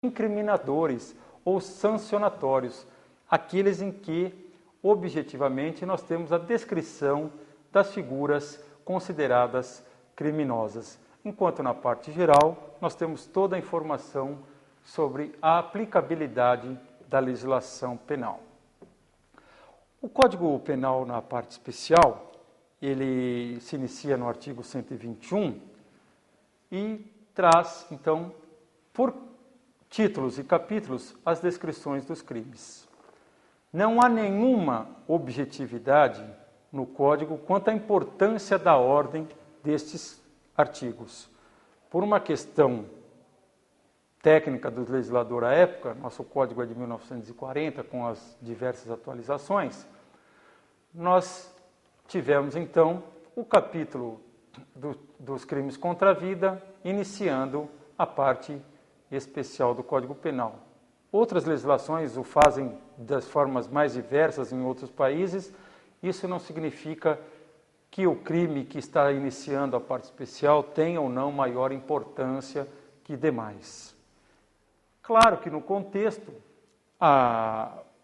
incriminadores ou sancionatórios, aqueles em que, objetivamente, nós temos a descrição das figuras consideradas criminosas. Enquanto na parte geral, nós temos toda a informação sobre a aplicabilidade da legislação penal. O Código Penal, na parte especial, ele se inicia no artigo 121 e traz, então, por títulos e capítulos, as descrições dos crimes. Não há nenhuma objetividade no Código quanto à importância da ordem destes artigos. Por uma questão técnica do legislador à época, nosso Código é de 1940, com as diversas atualizações, nós tivemos, então, o capítulo dos crimes contra a vida, iniciando a parte especial do Código Penal. Outras legislações o fazem das formas mais diversas em outros países. Isso não significa que o crime que está iniciando a parte especial tenha ou não maior importância que demais. Claro que no contexto,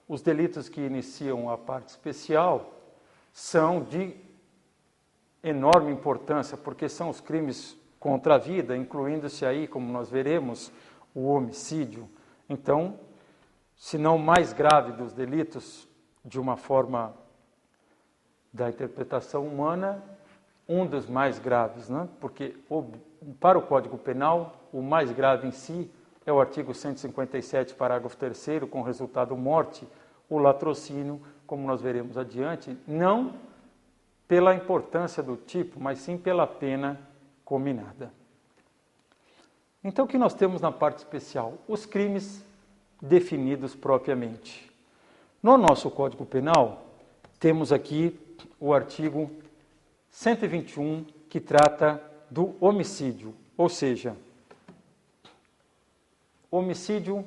os delitos que iniciam a parte especial são de enorme importância, porque são os crimes contra a vida, incluindo-se aí, como nós veremos, o homicídio. Então, se não o mais grave dos delitos, de uma forma da interpretação humana, um dos mais graves, né? Porque para o Código Penal, o mais grave em si é o artigo 157, parágrafo 3º, com resultado morte, o latrocínio, como nós veremos adiante, não pela importância do tipo, mas sim pela pena cominada. Então, o que nós temos na parte especial? Os crimes definidos propriamente. No nosso Código Penal, temos aqui o artigo 121, que trata do homicídio, ou seja, homicídio,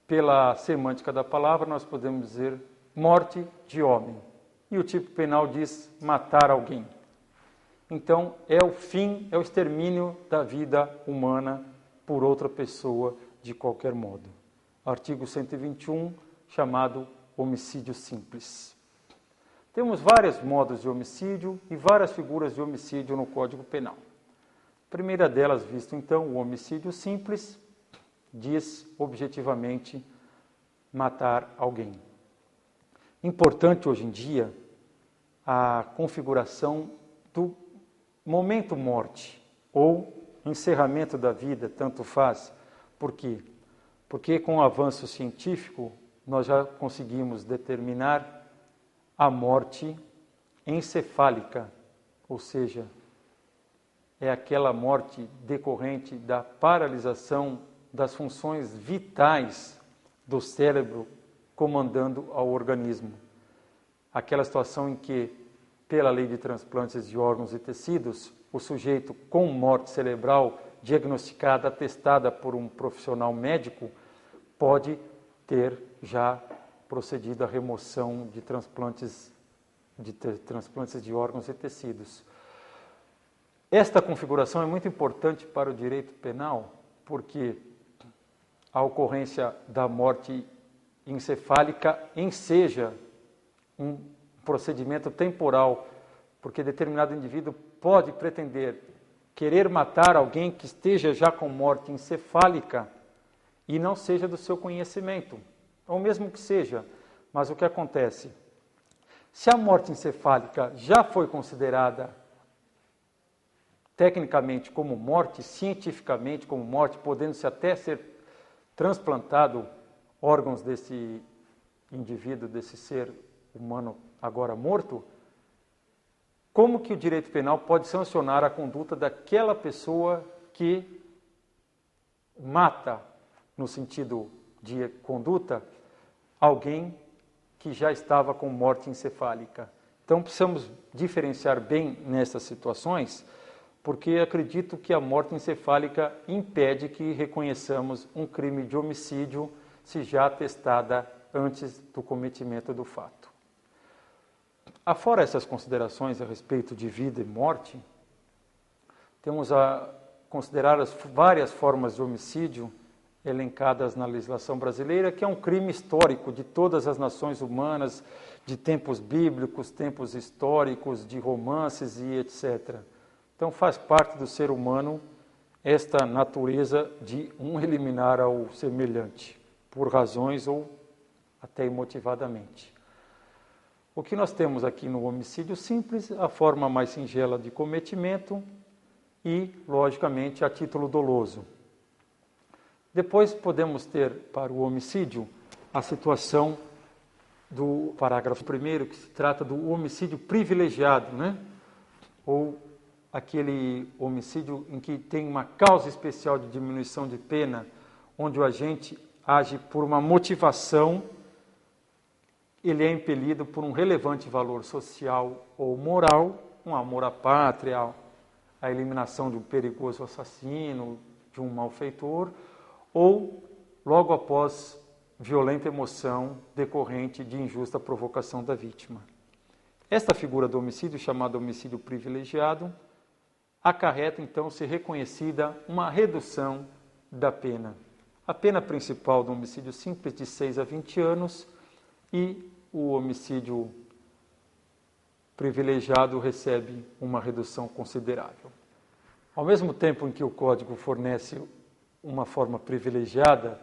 pela semântica da palavra, nós podemos dizer morte de homem. E o tipo penal diz matar alguém. Então, é o fim, é o extermínio da vida humana por outra pessoa de qualquer modo. Artigo 121, chamado homicídio simples. Temos vários modos de homicídio e várias figuras de homicídio no Código Penal. A primeira delas, visto então, o homicídio simples, diz objetivamente matar alguém. Importante hoje em dia a configuração do momento morte ou encerramento da vida, tanto faz. Por quê? Porque com o avanço científico nós já conseguimos determinar a morte encefálica, ou seja, é aquela morte decorrente da paralisação das funções vitais do cérebro comandando ao organismo. Aquela situação em que, pela lei de transplantes de órgãos e tecidos, o sujeito com morte cerebral diagnosticada, atestada por um profissional médico, pode ter já procedido à remoção de transplantes de órgãos e tecidos. Esta configuração é muito importante para o direito penal, porque a ocorrência da morte encefálica enseja um procedimento temporal, porque determinado indivíduo pode pretender querer matar alguém que esteja já com morte encefálica e não seja do seu conhecimento, ou mesmo que seja. Mas o que acontece? Se a morte encefálica já foi considerada tecnicamente como morte, cientificamente como morte, podendo-se até ser transplantado órgãos desse indivíduo, desse ser humano agora morto, como que o direito penal pode sancionar a conduta daquela pessoa que mata, no sentido de conduta, alguém que já estava com morte encefálica? Então, precisamos diferenciar bem nessas situações, porque acredito que a morte encefálica impede que reconheçamos um crime de homicídio se já atestada antes do cometimento do fato. Afora essas considerações a respeito de vida e morte, temos a considerar as várias formas de homicídio elencadas na legislação brasileira, que é um crime histórico de todas as nações humanas, de tempos bíblicos, tempos históricos, de romances e etc. Então faz parte do ser humano esta natureza de eliminar ao semelhante, por razões ou até imotivadamente. O que nós temos aqui no homicídio simples, a forma mais singela de cometimento e, logicamente, a título doloso. Depois podemos ter, para o homicídio, a situação do parágrafo 1º, que se trata do homicídio privilegiado, né? Ou aquele homicídio em que tem uma causa especial de diminuição de pena, onde o agente age por uma motivação, ele é impelido por um relevante valor social ou moral, um amor à pátria, a eliminação de um perigoso assassino, de um malfeitor, ou logo após violenta emoção decorrente de injusta provocação da vítima. Esta figura do homicídio, chamada homicídio privilegiado, acarreta então ser reconhecida uma redução da pena. A pena principal do homicídio simples de 6 a 20 anos e o homicídio privilegiado recebe uma redução considerável. Ao mesmo tempo em que o Código fornece uma forma privilegiada,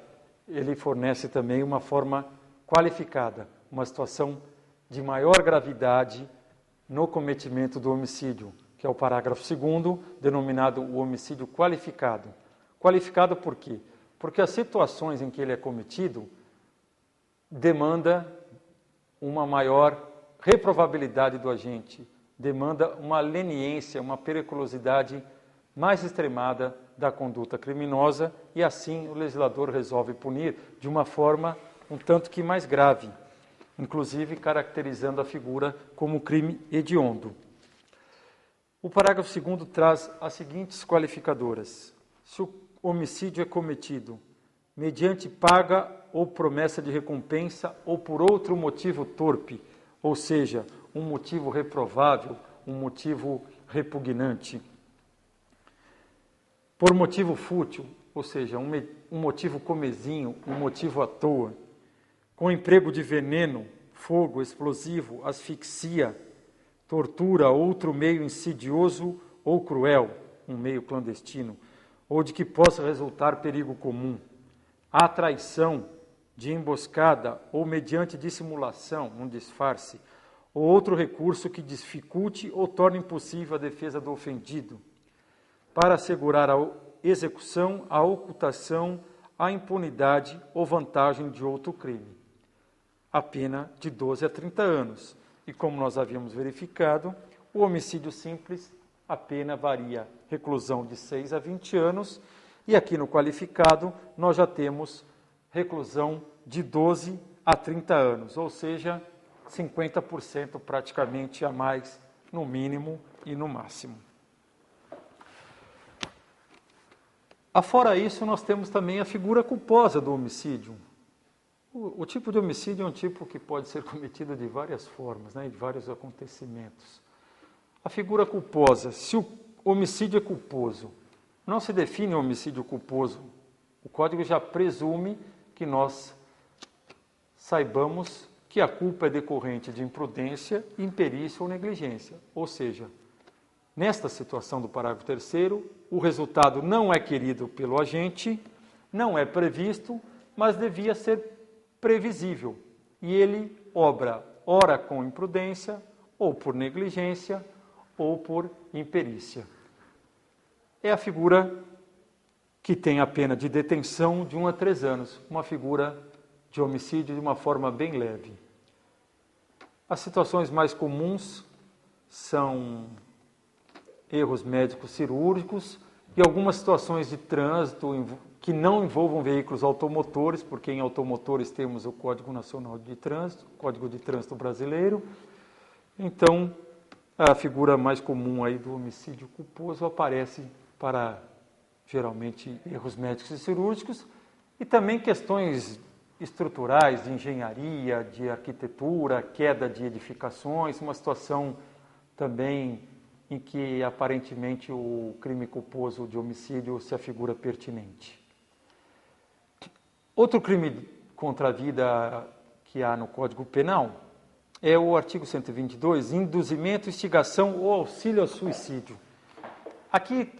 ele fornece também uma forma qualificada, uma situação de maior gravidade no cometimento do homicídio, que é o parágrafo 2º, denominado o homicídio qualificado. Qualificado por quê? Porque as situações em que ele é cometido demanda uma maior reprovabilidade do agente, demanda uma leniência, uma periculosidade mais extremada da conduta criminosa e assim o legislador resolve punir de uma forma um tanto que mais grave, inclusive caracterizando a figura como crime hediondo. O parágrafo 2º traz as seguintes qualificadoras. Se o homicídio é cometido mediante paga ou promessa de recompensa ou por outro motivo torpe, ou seja, um motivo reprovável, um motivo repugnante. Por motivo fútil, ou seja, um motivo comezinho, um motivo à toa, com emprego de veneno, fogo, explosivo, asfixia, tortura, outro meio insidioso ou cruel, um meio clandestino, ou de que possa resultar perigo comum, a traição, de emboscada ou mediante dissimulação, um disfarce, ou outro recurso que dificulte ou torne impossível a defesa do ofendido, para assegurar a execução, a ocultação, a impunidade ou vantagem de outro crime. A pena de 12 a 30 anos. E como nós havíamos verificado, o homicídio simples, a pena varia, reclusão de 6 a 20 anos, e aqui no qualificado nós já temos reclusão de 12 a 30 anos, ou seja, 50% praticamente a mais no mínimo e no máximo. Afora isso, nós temos também a figura culposa do homicídio. O tipo de homicídio é um tipo que pode ser cometido de várias formas, né, de vários acontecimentos. A figura culposa, se o homicídio é culposo, não se define o homicídio culposo. O Código já presume que nós saibamos que a culpa é decorrente de imprudência, imperícia ou negligência. Ou seja, nesta situação do parágrafo 3º, o resultado não é querido pelo agente, não é previsto, mas devia ser previsível. E ele obra, ora com imprudência, ou por negligência, ou por imperícia. É a figura que tem a pena de detenção de 1 a 3 anos, uma figura de homicídio de uma forma bem leve. As situações mais comuns são erros médicos cirúrgicos e algumas situações de trânsito que não envolvam veículos automotores, porque em automotores temos o Código Nacional de Trânsito, Código de Trânsito Brasileiro. Então, a figura mais comum aí do homicídio culposo aparece para, geralmente, erros médicos e cirúrgicos e também questões estruturais, de engenharia, de arquitetura, queda de edificações, uma situação também em que aparentemente o crime culposo de homicídio se afigura pertinente. Outro crime contra a vida que há no Código Penal é o artigo 122, induzimento, instigação ou auxílio ao suicídio. Aqui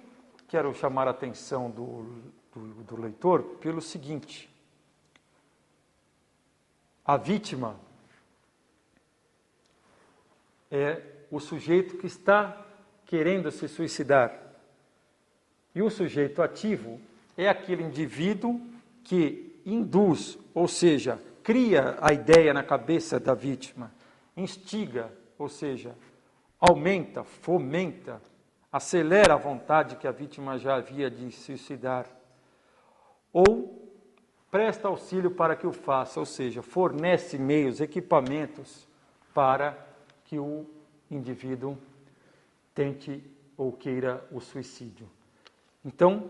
quero chamar a atenção do leitor pelo seguinte: a vítima é o sujeito que está querendo se suicidar. E o sujeito ativo é aquele indivíduo que induz, ou seja, cria a ideia na cabeça da vítima, instiga, ou seja, aumenta, fomenta, acelera a vontade que a vítima já havia de se suicidar, ou presta auxílio para que o faça, ou seja, fornece meios, equipamentos para que o indivíduo tente ou queira o suicídio. Então,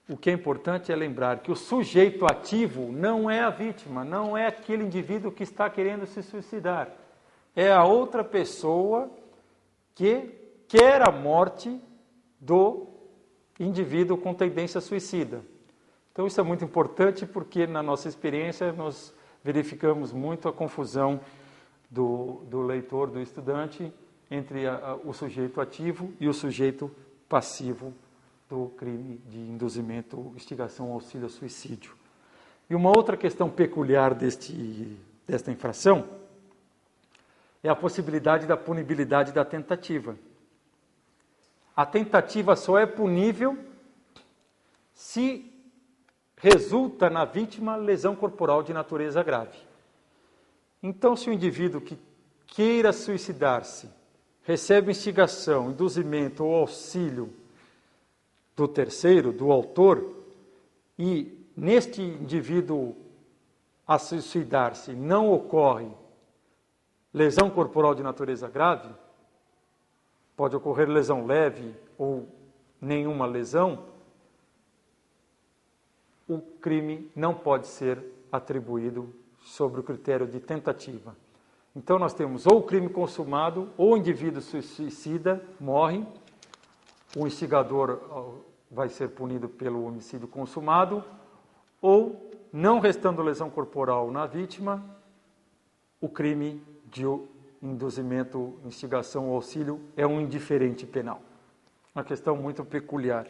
o que é importante é lembrar que o sujeito ativo não é a vítima, não é aquele indivíduo que está querendo se suicidar. É a outra pessoa que quer a morte do indivíduo com tendência suicida. Então, isso é muito importante porque, na nossa experiência, nós verificamos muito a confusão do leitor, do estudante, entre o sujeito ativo e o sujeito passivo do crime de induzimento, instigação, auxílio ao suicídio. E uma outra questão peculiar desta infração é a possibilidade da punibilidade da tentativa. A tentativa só é punível se resulta na vítima lesão corporal de natureza grave. Então, se o indivíduo que queira suicidar-se recebe instigação, induzimento ou auxílio do terceiro, do autor, e neste indivíduo a suicidar-se não ocorre lesão corporal de natureza grave, pode ocorrer lesão leve ou nenhuma lesão, o crime não pode ser atribuído sobre o critério de tentativa. Então nós temos ou o crime consumado, ou o indivíduo suicida, morre, o instigador vai ser punido pelo homicídio consumado, ou, não restando lesão corporal na vítima, o crime de induzimento, instigação ou auxílio é um indiferente penal. Uma questão muito peculiar.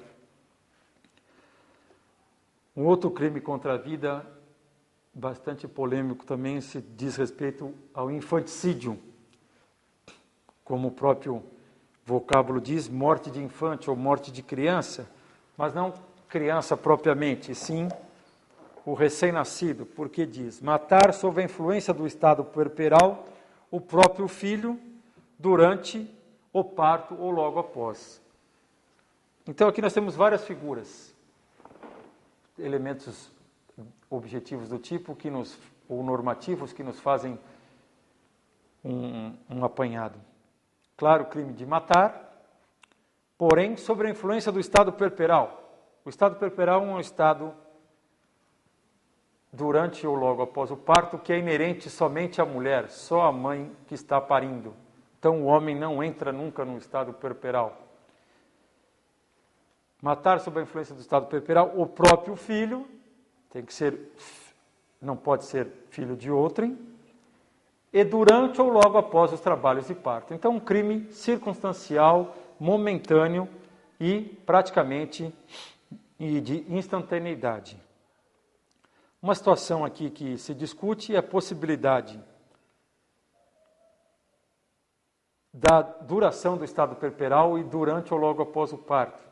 Um outro crime contra a vida, bastante polêmico também, se diz respeito ao infanticídio. Como o próprio vocábulo diz, morte de infante ou morte de criança, mas não criança propriamente, sim o recém-nascido, porque diz, matar sob a influência do estado puerperal o próprio filho durante o parto ou logo após. Então aqui nós temos várias figuras, elementos objetivos do tipo ou normativos que nos fazem um apanhado. Claro, crime de matar, porém, sob a influência do estado puerperal. O estado puerperal é um estado durante ou logo após o parto que é inerente somente à mulher, só à mãe que está parindo. Então, o homem não entra nunca no estado puerperal. Matar sob a influência do estado puerperal o próprio filho, não pode ser filho de outrem, e durante ou logo após os trabalhos de parto. Então, um crime circunstancial, momentâneo e praticamente de instantaneidade. Uma situação aqui que se discute é a possibilidade da duração do estado puerperal e durante ou logo após o parto.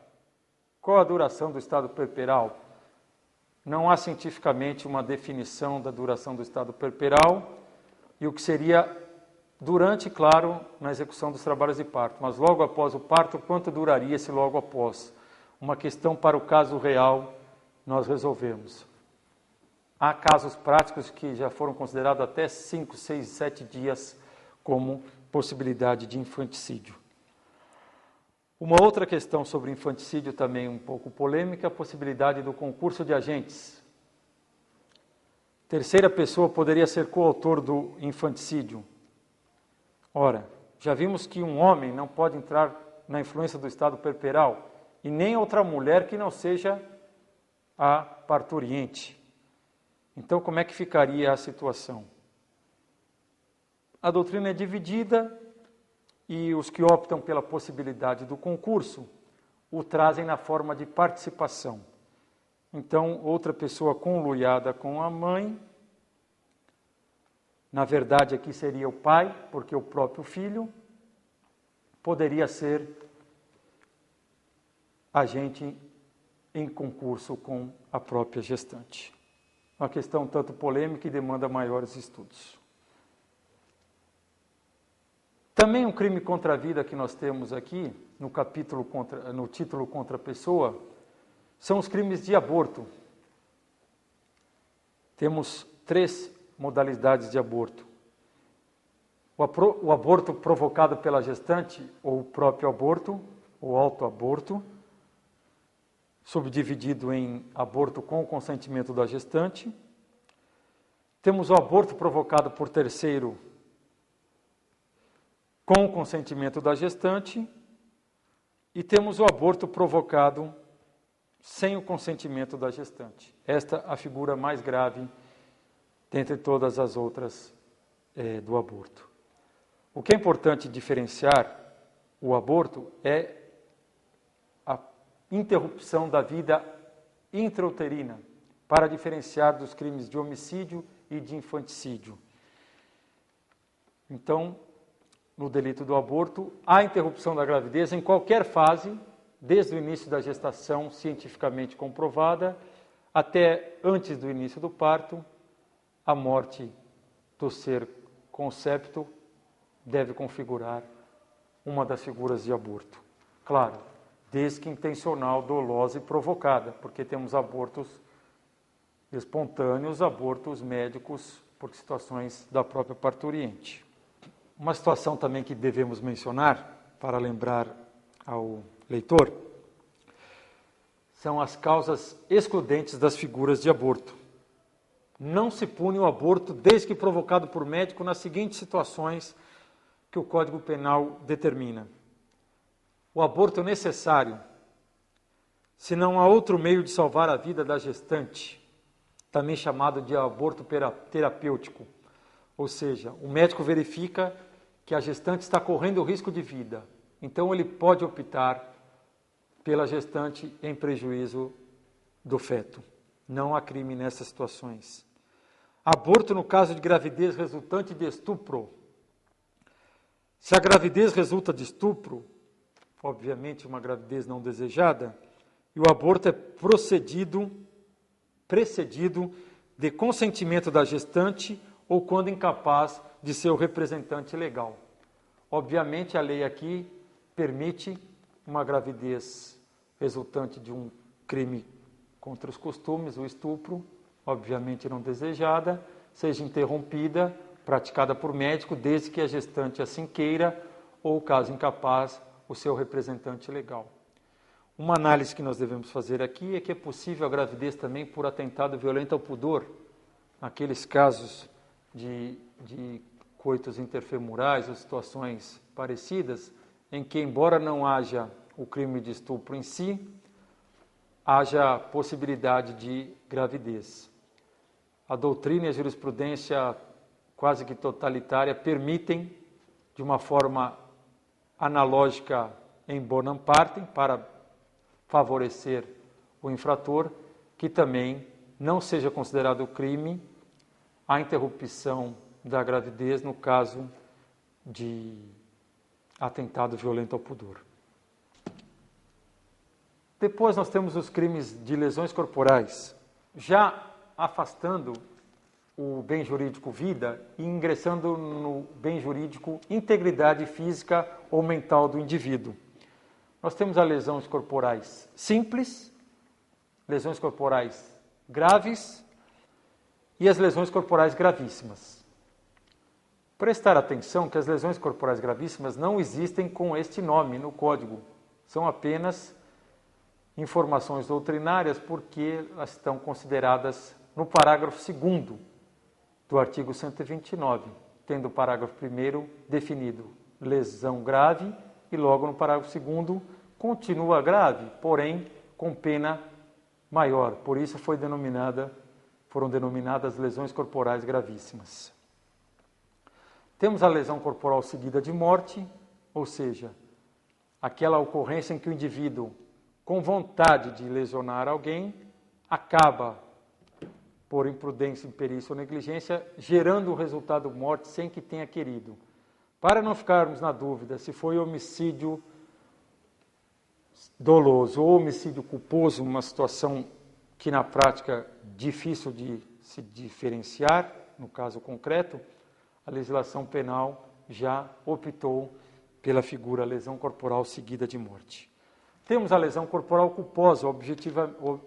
Qual a duração do estado puerperal? Não há cientificamente uma definição da duração do estado puerperal, e o que seria durante, claro, na execução dos trabalhos de parto, mas logo após o parto, quanto duraria esse logo após? Uma questão para o caso real nós resolvemos. Há casos práticos que já foram considerados até 5, 6, 7 dias como possibilidade de infanticídio. Uma outra questão sobre infanticídio também um pouco polêmica, a possibilidade do concurso de agentes. Terceira pessoa poderia ser coautor do infanticídio. Ora, já vimos que um homem não pode entrar na influência do estado puerperal e nem outra mulher que não seja a parturiente. Então, como é que ficaria a situação? A doutrina é dividida e os que optam pela possibilidade do concurso o trazem na forma de participação. Então, outra pessoa conluiada com a mãe, na verdade aqui seria o pai, porque o próprio filho poderia ser agente em concurso com a própria gestante. Uma questão tanto polêmica e demanda maiores estudos. Também um crime contra a vida que nós temos aqui, no título contra a pessoa, são os crimes de aborto. Temos 3 modalidades de aborto. O aborto provocado pela gestante, ou o próprio aborto, ou autoaborto, subdividido em aborto com o consentimento da gestante. Temos o aborto provocado por terceiro, com o consentimento da gestante, e temos o aborto provocado sem o consentimento da gestante. Esta é a figura mais grave dentre todas as outras do aborto. O que é importante diferenciar o aborto é a interrupção da vida intrauterina, para diferenciar dos crimes de homicídio e de infanticídio. Então, no delito do aborto, a interrupção da gravidez em qualquer fase, desde o início da gestação cientificamente comprovada, até antes do início do parto, a morte do ser concepto deve configurar uma das figuras de aborto. Claro, desde que intencional, dolosa e provocada, porque temos abortos espontâneos, abortos médicos por situações da própria parturiente. Uma situação também que devemos mencionar, para lembrar ao leitor, são as causas excludentes das figuras de aborto. Não se pune o aborto desde que provocado por médico nas seguintes situações que o Código Penal determina. O aborto necessário, se não há outro meio de salvar a vida da gestante, também chamado de aborto terapêutico. Ou seja, o médico verifica que a gestante está correndo risco de vida. Então, ele pode optar pela gestante em prejuízo do feto. Não há crime nessas situações. Aborto no caso de gravidez resultante de estupro. Se a gravidez resulta de estupro, obviamente uma gravidez não desejada, e o aborto é precedido de consentimento da gestante ou quando incapaz de seu representante legal. Obviamente, a lei aqui permite uma gravidez resultante de um crime contra os costumes, o estupro, obviamente não desejada, seja interrompida, praticada por médico, desde que a gestante assim queira, ou, caso incapaz, o seu representante legal. Uma análise que nós devemos fazer aqui é que é possível a gravidez também por atentado violento ao pudor, naqueles casos de coitos interfemurais ou situações parecidas, em que, embora não haja o crime de estupro em si, haja possibilidade de gravidez. A doutrina e a jurisprudência quase que totalitária permitem, de uma forma analógica em bonam partem, para favorecer o infrator, que também não seja considerado crime a interrupção da gravidez no caso de atentado violento ao pudor. Depois nós temos os crimes de lesões corporais, já afastando o bem jurídico vida e ingressando no bem jurídico integridade física ou mental do indivíduo. Nós temos as lesões corporais simples, lesões corporais graves e as lesões corporais gravíssimas. Prestar atenção que as lesões corporais gravíssimas não existem com este nome no Código. São apenas informações doutrinárias porque elas estão consideradas no parágrafo 2º do artigo 129, tendo o parágrafo 1º definido lesão grave e logo no parágrafo 2º continua grave, porém com pena maior. Por isso foi foram denominadas lesões corporais gravíssimas. Temos a lesão corporal seguida de morte, ou seja, aquela ocorrência em que o indivíduo, com vontade de lesionar alguém, acaba, por imprudência, imperícia ou negligência, gerando o resultado morte sem que tenha querido. Para não ficarmos na dúvida se foi homicídio doloso ou homicídio culposo, uma situação que na prática é difícil de se diferenciar, no caso concreto, a legislação penal já optou pela figura lesão corporal seguida de morte. Temos a lesão corporal culposa,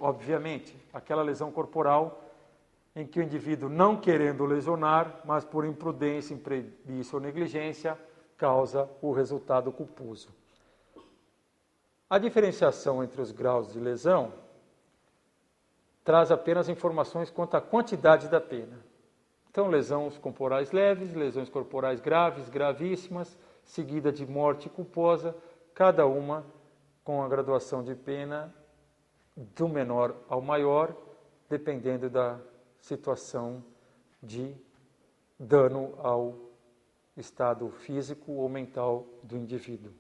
obviamente, aquela lesão corporal em que o indivíduo, não querendo lesionar, mas por imprudência, imprevícia ou negligência, causa o resultado culposo. A diferenciação entre os graus de lesão traz apenas informações quanto à quantidade da pena. Então, lesões corporais leves, lesões corporais graves, gravíssimas, seguida de morte culposa, cada uma com a graduação de pena do menor ao maior, dependendo da situação de dano ao estado físico ou mental do indivíduo.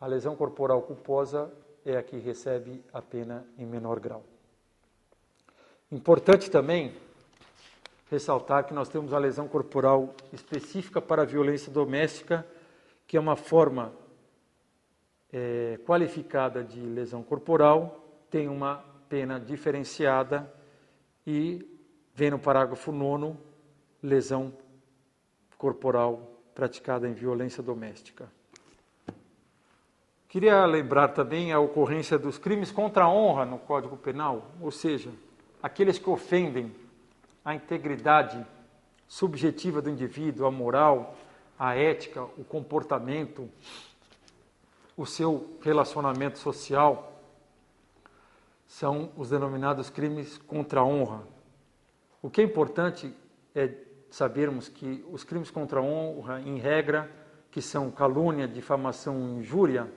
A lesão corporal culposa é a que recebe a pena em menor grau. Importante também ressaltar que nós temos a lesão corporal específica para a violência doméstica, que é uma forma qualificada de lesão corporal, tem uma pena diferenciada e vem no parágrafo 9º, lesão corporal praticada em violência doméstica. Queria lembrar também a ocorrência dos crimes contra a honra no Código Penal, ou seja, aqueles que ofendem a integridade subjetiva do indivíduo, a moral, a ética, o comportamento, o seu relacionamento social, são os denominados crimes contra a honra. O que é importante é sabermos que os crimes contra a honra, em regra, que são calúnia, difamação e injúria,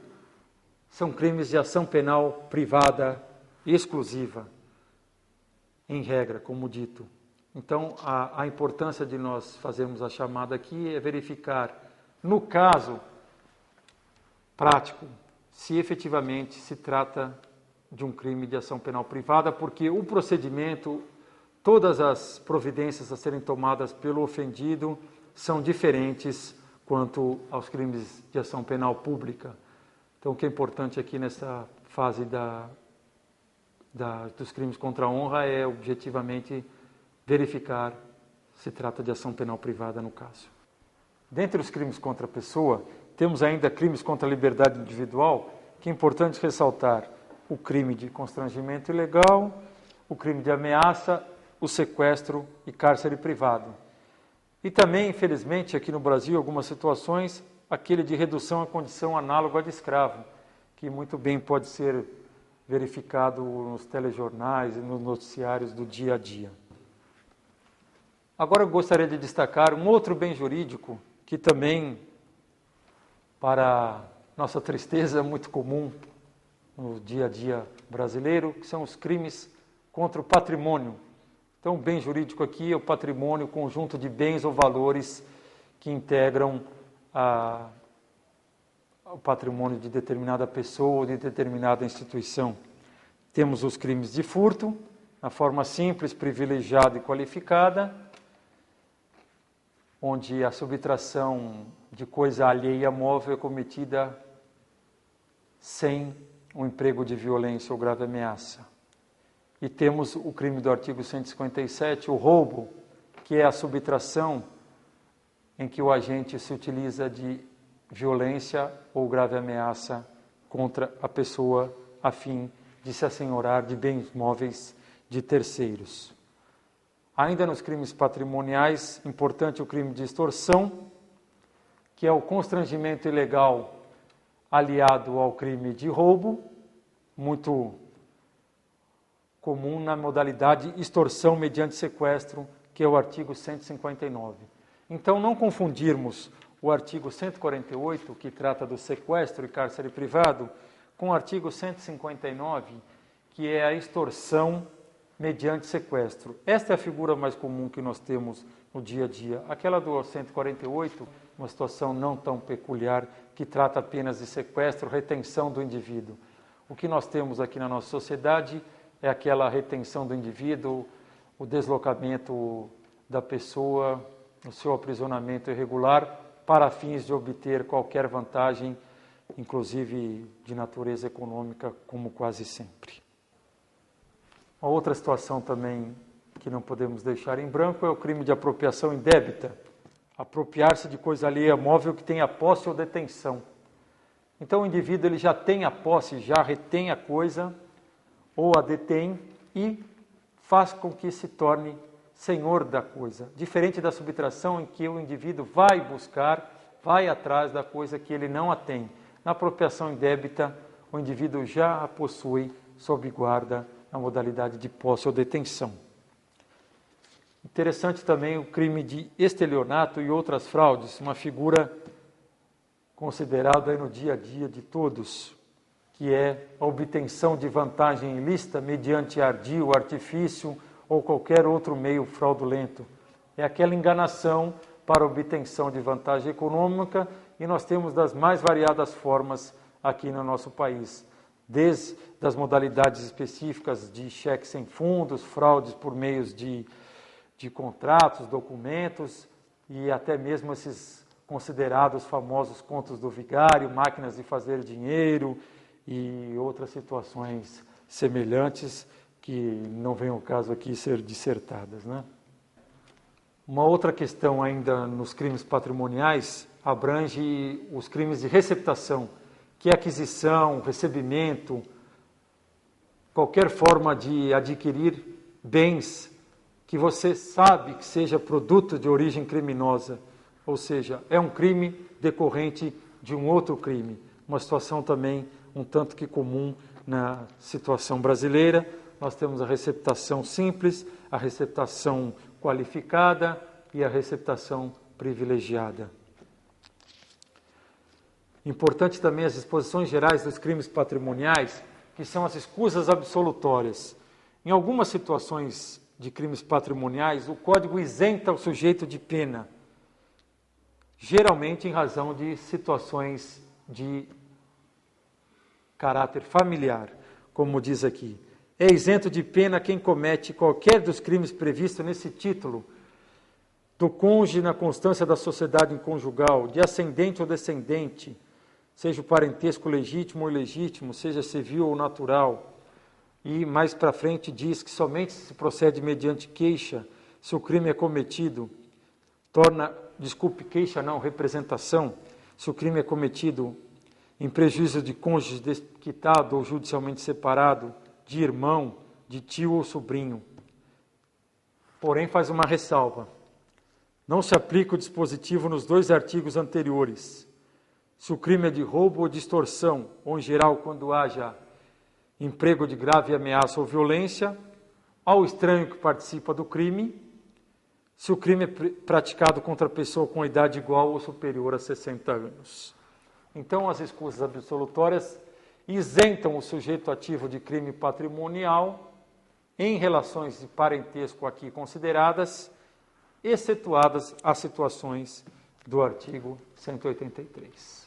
são crimes de ação penal privada exclusiva, em regra, como dito. Então, a importância de nós fazermos a chamada aqui é verificar, no caso prático, se efetivamente se trata de um crime de ação penal privada, porque o procedimento, todas as providências a serem tomadas pelo ofendido são diferentes quanto aos crimes de ação penal pública. Então, o que é importante aqui nessa fase dos crimes contra a honra é objetivamente verificar se trata de ação penal privada no caso. Dentre os crimes contra a pessoa, temos ainda crimes contra a liberdade individual, que é importante ressaltar o crime de constrangimento ilegal, o crime de ameaça, o sequestro e cárcere privado. E também, infelizmente, aqui no Brasil, algumas situações, aquele de redução à condição análoga de escravo, que muito bem pode ser verificado nos telejornais e nos noticiários do dia a dia. Agora eu gostaria de destacar um outro bem jurídico que também, para nossa tristeza, é muito comum no dia a dia brasileiro, que são os crimes contra o patrimônio. Então, o bem jurídico aqui é o patrimônio, o conjunto de bens ou valores que integram o patrimônio de determinada pessoa ou de determinada instituição. Temos os crimes de furto, na forma simples, privilegiada e qualificada, onde a subtração de coisa alheia móvel é cometida sem o emprego de violência ou grave ameaça. E temos o crime do artigo 157, o roubo, que é a subtração em que o agente se utiliza de violência ou grave ameaça contra a pessoa a fim de se assenhorar de bens móveis de terceiros. Ainda nos crimes patrimoniais, importante o crime de extorsão, que é o constrangimento ilegal aliado ao crime de roubo, muito comum na modalidade extorsão mediante sequestro, que é o artigo 159. Então, não confundirmos o artigo 148, que trata do sequestro e cárcere privado, com o artigo 159, que é a extorsão mediante sequestro. Esta é a figura mais comum que nós temos no dia a dia. Aquela do 148, uma situação não tão peculiar, que trata apenas de sequestro, retenção do indivíduo. O que nós temos aqui na nossa sociedade é aquela retenção do indivíduo, o deslocamento da pessoa, o seu aprisionamento irregular, para fins de obter qualquer vantagem, inclusive de natureza econômica, como quase sempre. Uma outra situação também que não podemos deixar em branco é o crime de apropriação indébita. Apropriar-se de coisa alheia móvel que tenha posse ou detenção. Então o indivíduo ele já tem a posse, já retém a coisa, ou a detém, e faz com que se torne senhor da coisa. Diferente da subtração, em que o indivíduo vai buscar, vai atrás da coisa que ele não a tem. Na apropriação indébita, o indivíduo já a possui sob guarda na modalidade de posse ou detenção. Interessante também o crime de estelionato e outras fraudes, uma figura considerada no dia a dia de todos, que é a obtenção de vantagem ilícita mediante ardil, artifício ou qualquer outro meio fraudulento. É aquela enganação para a obtenção de vantagem econômica, e nós temos das mais variadas formas aqui no nosso país, desde as modalidades específicas de cheques sem fundos, fraudes por meios de contratos, documentos, e até mesmo esses considerados famosos contos do vigário, máquinas de fazer dinheiro e outras situações semelhantes que não vem ao caso aqui ser dissertadas, né? Uma outra questão ainda nos crimes patrimoniais abrange os crimes de receptação, que é aquisição, recebimento, qualquer forma de adquirir bens que você sabe que seja produto de origem criminosa, ou seja, é um crime decorrente de um outro crime. Uma situação também um tanto que comum na situação brasileira. Nós temos a receptação simples, a receptação qualificada e a receptação privilegiada. Importante também as disposições gerais dos crimes patrimoniais, que são as escusas absolutórias. Em algumas situações de crimes patrimoniais, o Código isenta o sujeito de pena, geralmente em razão de situações de caráter familiar, como diz aqui. É isento de pena quem comete qualquer dos crimes previstos nesse título, do cônjuge na constância da sociedade conjugal, de ascendente ou descendente, seja o parentesco legítimo ou ilegítimo, seja civil ou natural. E mais para frente diz que somente se procede mediante queixa, se o crime é cometido, queixa não, representação, se o crime é cometido em prejuízo de cônjuge desquitado ou judicialmente separado, de irmão, de tio ou sobrinho. Porém, faz uma ressalva. Não se aplica o dispositivo nos dois artigos anteriores. Se o crime é de roubo ou de extorsão, ou em geral quando haja emprego de grave ameaça ou violência, ao estranho que participa do crime, se o crime é praticado contra pessoa com idade igual ou superior a 60 anos. Então, as escusas absolutórias isentam o sujeito ativo de crime patrimonial em relações de parentesco aqui consideradas, excetuadas as situações do artigo 183.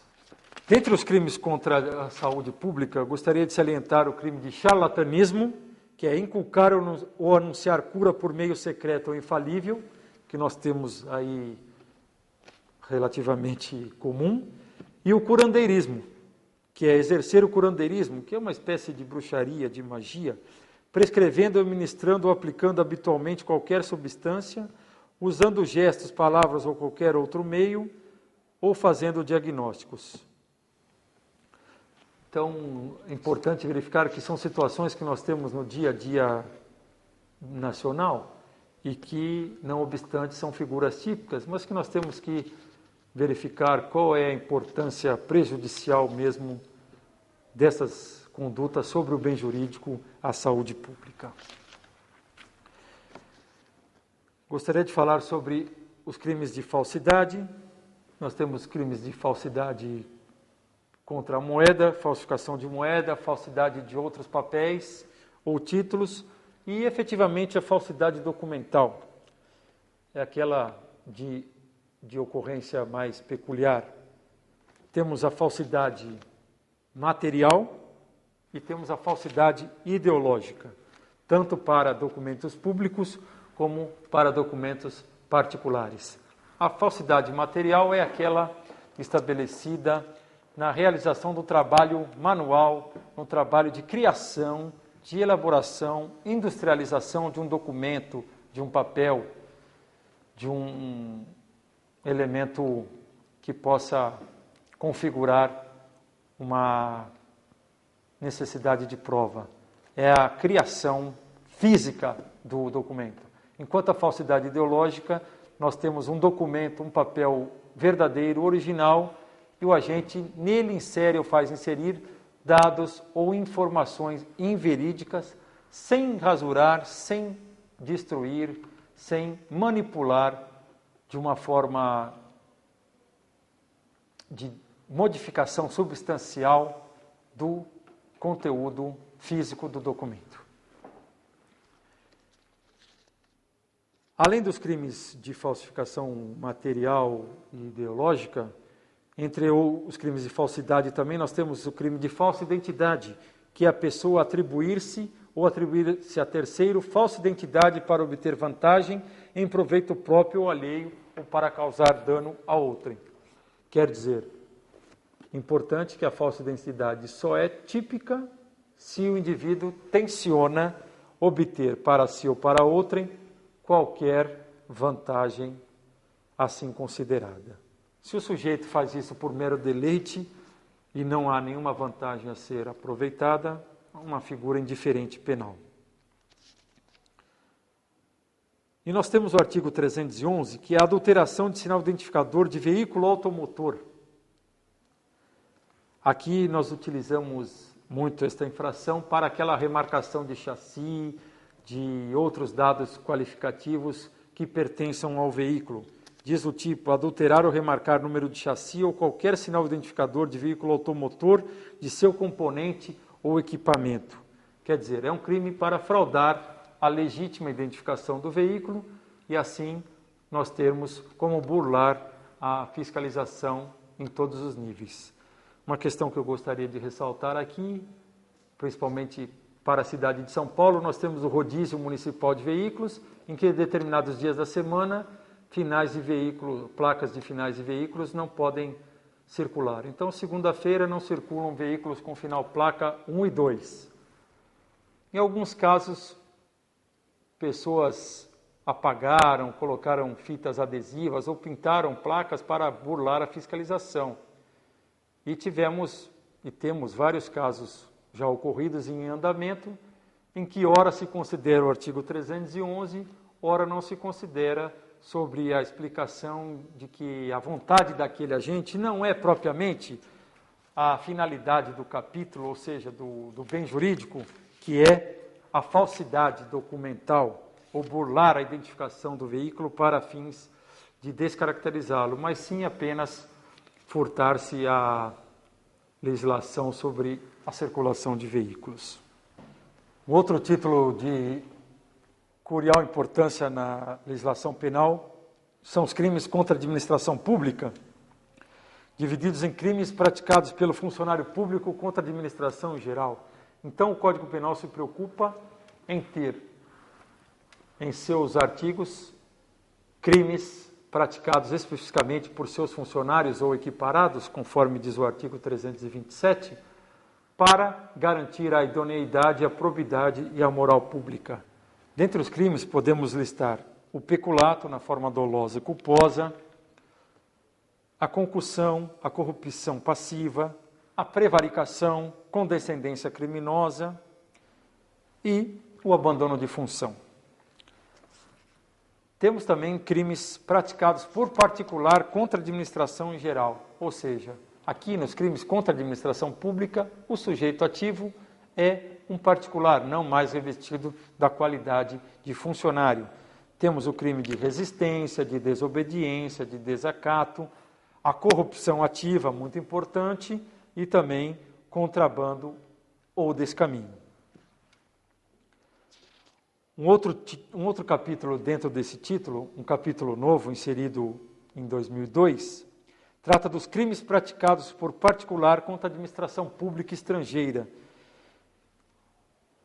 Dentre os crimes contra a saúde pública, gostaria de salientar o crime de charlatanismo, que é inculcar ou anunciar cura por meio secreto ou infalível, que nós temos aí relativamente comum, e o curandeirismo, que é exercer o curandeirismo, que é uma espécie de bruxaria, de magia, prescrevendo, administrando ou aplicando habitualmente qualquer substância, usando gestos, palavras ou qualquer outro meio, ou fazendo diagnósticos. Então, é importante verificar que são situações que nós temos no dia a dia nacional e que, não obstante, são figuras típicas, mas que nós temos que verificar qual é a importância prejudicial mesmo dessas condutas sobre o bem jurídico à saúde pública. Gostaria de falar sobre os crimes de falsidade. Nós temos crimes de falsidade contra a moeda, falsificação de moeda, falsidade de outros papéis ou títulos, E, efetivamente, a falsidade documental é aquela de ocorrência mais peculiar. Temos a falsidade material e temos a falsidade ideológica, tanto para documentos públicos como para documentos particulares. A falsidade material é aquela estabelecida na realização do trabalho manual, no trabalho de criação, de elaboração, industrialização de um documento, de um papel, de um elemento que possa configurar uma necessidade de prova. É a criação física do documento. Enquanto a falsidade ideológica, nós temos um documento, um papel verdadeiro, original, e o agente nele insere ou faz inserir dados ou informações inverídicas, sem rasurar, sem destruir, sem manipular de uma forma de modificação substancial do conteúdo físico do documento. Além dos crimes de falsificação material e ideológica, entre os crimes de falsidade também nós temos o crime de falsa identidade, que é a pessoa atribuir-se ou atribuir-se a terceiro falsa identidade para obter vantagem em proveito próprio ou alheio ou para causar dano a outrem. Quer dizer, importante que a falsa identidade só é típica se o indivíduo tenciona obter para si ou para outrem qualquer vantagem assim considerada. Se o sujeito faz isso por mero deleite e não há nenhuma vantagem a ser aproveitada, é uma figura indiferente penal. E nós temos o artigo 311, que é a adulteração de sinal identificador de veículo automotor. Aqui nós utilizamos muito esta infração para aquela remarcação de chassi, de outros dados qualificativos que pertençam ao veículo. Diz o tipo, adulterar ou remarcar número de chassi ou qualquer sinal identificador de veículo automotor de seu componente ou equipamento. Quer dizer, é um crime para fraudar a legítima identificação do veículo e assim nós termos como burlar a fiscalização em todos os níveis. Uma questão que eu gostaria de ressaltar aqui, principalmente para a cidade de São Paulo, nós temos o rodízio municipal de veículos, em que em determinados dias da semana finais de veículos, placas de finais de veículos não podem circular. Então, segunda-feira não circulam veículos com final placa 1 e 2. Em alguns casos, pessoas apagaram, colocaram fitas adesivas ou pintaram placas para burlar a fiscalização. E temos vários casos já ocorridos em andamento, em que ora se considera o artigo 311, ora não se considera, sobre a explicação de que a vontade daquele agente não é propriamente a finalidade do capítulo, ou seja, do bem jurídico, que é a falsidade documental ou burlar a identificação do veículo para fins de descaracterizá-lo, mas sim apenas furtar-se à legislação sobre a circulação de veículos. Um outro título de curial importância na legislação penal são os crimes contra a administração pública, divididos em crimes praticados pelo funcionário público contra a administração em geral. Então, o Código Penal se preocupa em ter em seus artigos crimes praticados especificamente por seus funcionários ou equiparados, conforme diz o artigo 327, para garantir a idoneidade, a probidade e a moral pública. Dentre os crimes, podemos listar o peculato na forma dolosa e culposa, a concussão, a corrupção passiva, a prevaricação, condescendência criminosa e o abandono de função. Temos também crimes praticados por particular contra a administração em geral, ou seja, aqui nos crimes contra a administração pública, o sujeito ativo é um particular, não mais revestido da qualidade de funcionário. Temos o crime de resistência, de desobediência, de desacato, a corrupção ativa, muito importante, e também contrabando ou descaminho. Um outro capítulo dentro desse título, um capítulo novo inserido em 2002, trata dos crimes praticados por particular contra a administração pública estrangeira.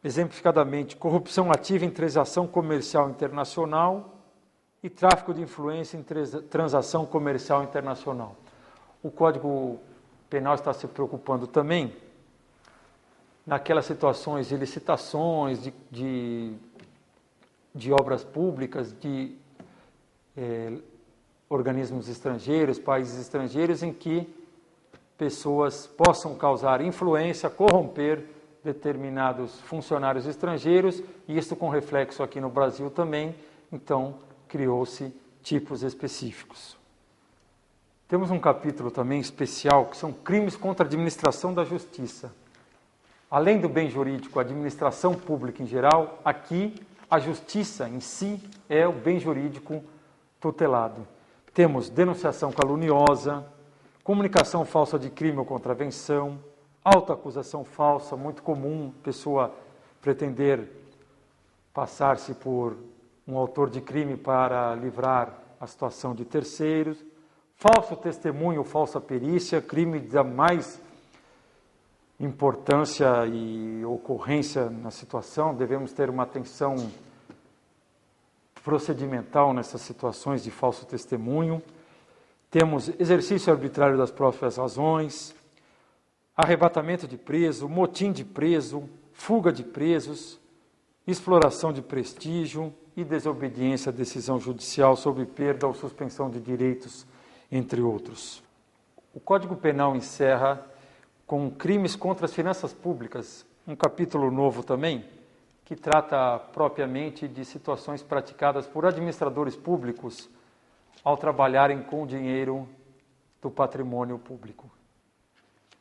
Exemplificadamente, corrupção ativa em transação comercial internacional e tráfico de influência em transação comercial internacional. O Código Penal está se preocupando também naquelas situações de licitações, de obras públicas, de organismos estrangeiros, países estrangeiros, em que pessoas possam causar influência, corromper determinados funcionários estrangeiros, e isso com reflexo aqui no Brasil também. Então, criou-se tipos específicos. Temos um capítulo também especial, que são crimes contra a administração da justiça. Além do bem jurídico, a administração pública em geral, aqui a justiça em si é o bem jurídico tutelado. Temos denunciação caluniosa, comunicação falsa de crime ou contravenção, autoacusação falsa, muito comum, pessoa pretender passar-se por um autor de crime para livrar a situação de terceiros, falso testemunho, falsa perícia, crime da mais importância e ocorrência na situação. Devemos ter uma atenção procedimental nessas situações de falso testemunho. Temos exercício arbitrário das próprias razões, arrebatamento de preso, motim de preso, fuga de presos, exploração de prestígio e desobediência à decisão judicial sob perda ou suspensão de direitos, entre outros. O Código Penal encerra com crimes contra as finanças públicas, um capítulo novo também, que trata propriamente de situações praticadas por administradores públicos ao trabalharem com o dinheiro do patrimônio público.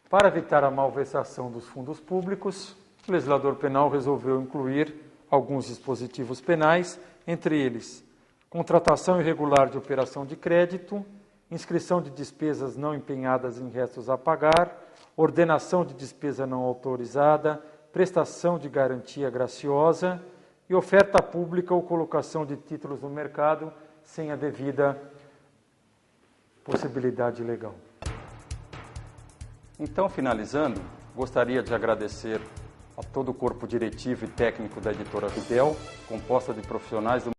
Para evitar a malversação dos fundos públicos, o legislador penal resolveu incluir alguns dispositivos penais, entre eles contratação irregular de operação de crédito, inscrição de despesas não empenhadas em restos a pagar, ordenação de despesa não autorizada, prestação de garantia graciosa e oferta pública ou colocação de títulos no mercado sem a devida possibilidade legal. Então, finalizando, gostaria de agradecer a todo o corpo diretivo e técnico da editora Fidel, composta de profissionais do